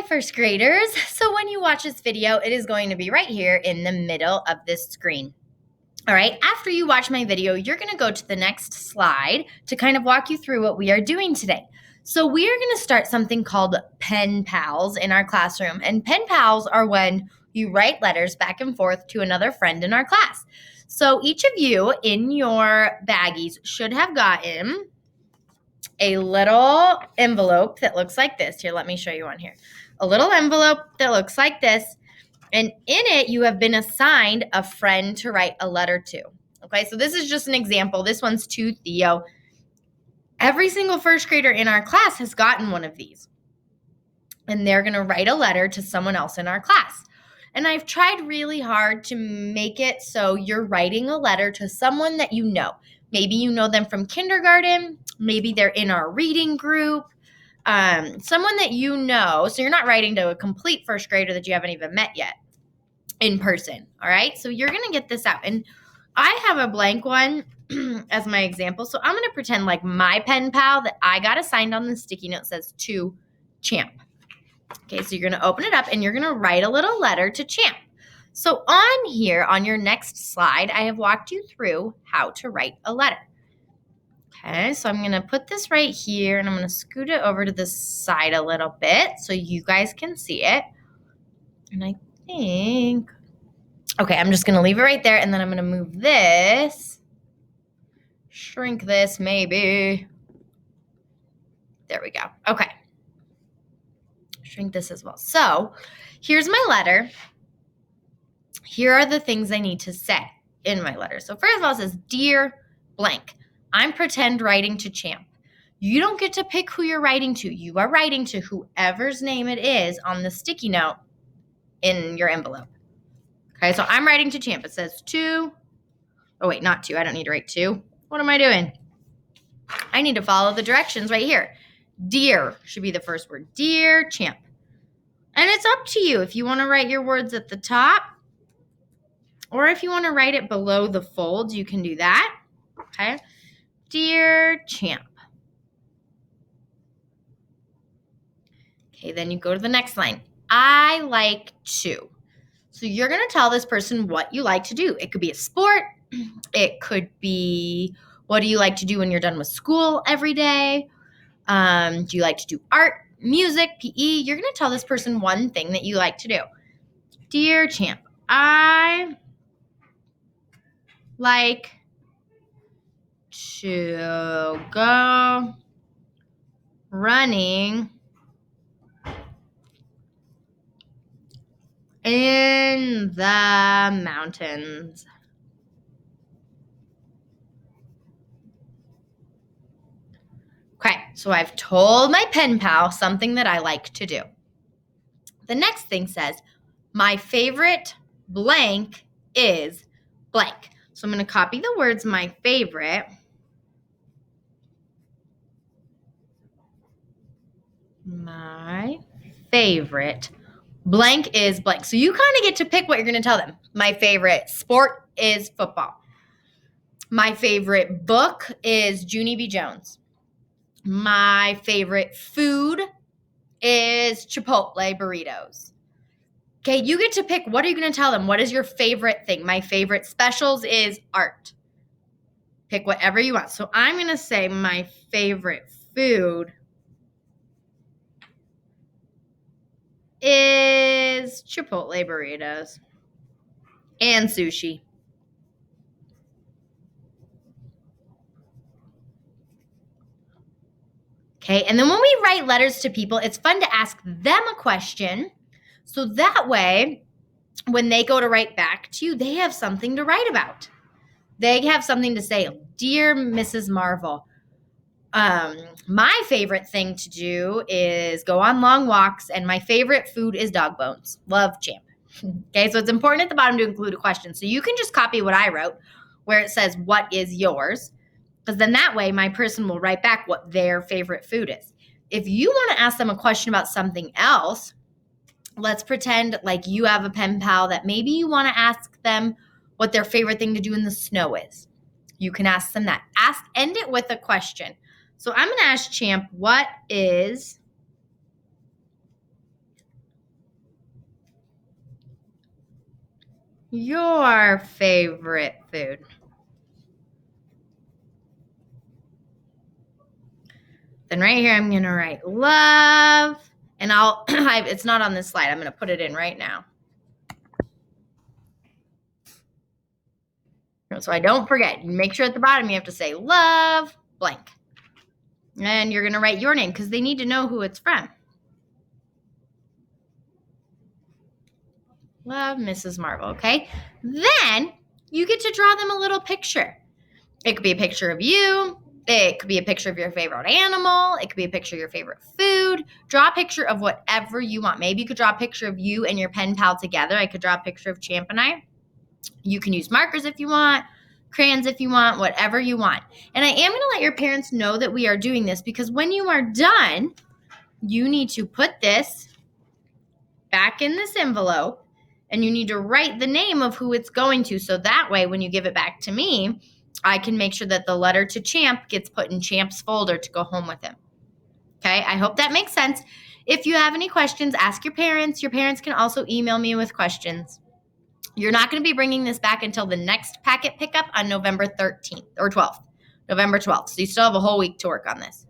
first graders. So when you watch this video, it is going to be right here in the middle of this screen. All right, after you watch my video, you're going to go to the next slide to kind of walk you through what we are doing today. So we are going to start something called pen pals in our classroom. And pen pals are when you write letters back and forth to another friend in our class. So each of you in your baggies should have gotten a little envelope that looks like this. Here, let me show you one here. A little envelope that looks like this. And in it, you have been assigned a friend to write a letter to. Okay, so this is just an example. This one's to Theo. Every single first grader in our class has gotten one of these. And they're going to write a letter to someone else in our class. And I've tried really hard to make it so you're writing a letter to someone that you know. Maybe you know them from kindergarten. Maybe they're in our reading group. Someone that you know. So you're not writing to a complete first grader that you haven't even met yet in person. All right. So you're going to get this out. And I have a blank one as my example. So I'm going to pretend like my pen pal that I got assigned on the sticky note says to Champ. Okay. So you're going to open it up and you're going to write a little letter to Champ. So on here, on your next slide, I have walked you through how to write a letter. Okay, so I'm going to put this right here, and I'm going to scoot it over to the side a little bit so you guys can see it. And I think, okay, I'm just going to leave it right there, and then I'm going to move this, shrink this maybe. There we go. Okay. Shrink this as well. So here's my letter. Here are the things I need to say in my letter. So first of all, it says, Dear blank. I'm pretend writing to Champ. You don't get to pick who you're writing to. You are writing to whoever's name it is on the sticky note in your envelope. Okay, so I'm writing to Champ. It says to, oh wait, not to. I don't need to write to. What am I doing? I need to follow the directions right here. Dear should be the first word. Dear Champ. And it's up to you if you want to write your words at the top or if you want to write it below the folds, you can do that. Okay. Dear Champ. Okay, then you go to the next line. I like to. So you're going to tell this person what you like to do. It could be a sport. It could be, what do you like to do when you're done with school every day? Do you like to do art, music, PE? You're going to tell this person one thing that you like to do. Dear Champ, I like to go running in the mountains. Okay, so I've told my pen pal something that I like to do. The next thing says, my favorite blank is blank. So I'm going to copy the words my favorite. My favorite blank is blank. So you kind of get to pick what you're going to tell them. My favorite sport is football. My favorite book is Junie B. Jones. My favorite food is Chipotle burritos. Okay, you get to pick what are you going to tell them? What is your favorite thing? My favorite specials is art. Pick whatever you want. So I'm going to say my favorite food is Chipotle burritos and sushi. Okay, and then when we write letters to people, it's fun to ask them a question. So that way, when they go to write back to you, they have something to write about. They have something to say. Dear Mrs. Marvel, my favorite thing to do is go on long walks, and my favorite food is dog bones. Love, Champ. Okay, so it's important at the bottom to include a question. So you can just copy what I wrote where it says, what is yours? Because then that way my person will write back what their favorite food is. If you want to ask them a question about something else, let's pretend like you have a pen pal that maybe you want to ask them what their favorite thing to do in the snow is. You can ask them that. End it with a question. So I'm going to ask Champ, what is your favorite food? Then right here, I'm going to write love. And it's not on this slide. I'm going to put it in right now. So I don't forget. Make sure at the bottom you have to say love blank. And you're going to write your name because they need to know who it's from. Love Mrs. Marvel, okay? Then you get to draw them a little picture. It could be a picture of you. It could be a picture of your favorite animal. It could be a picture of your favorite food. Draw a picture of whatever you want. Maybe you could draw a picture of you and your pen pal together. I could draw a picture of Champ and I. You can use markers if you want, crayons if you want, whatever you want. And I am going to let your parents know that we are doing this because when you are done, you need to put this back in this envelope and you need to write the name of who it's going to. So that way, when you give it back to me, I can make sure that the letter to Champ gets put in Champ's folder to go home with him. Okay, I hope that makes sense. If you have any questions, ask your parents. Your parents can also email me with questions. You're not going to be bringing this back until the next packet pickup on November 13th or 12th, November 12th. So you still have a whole week to work on this.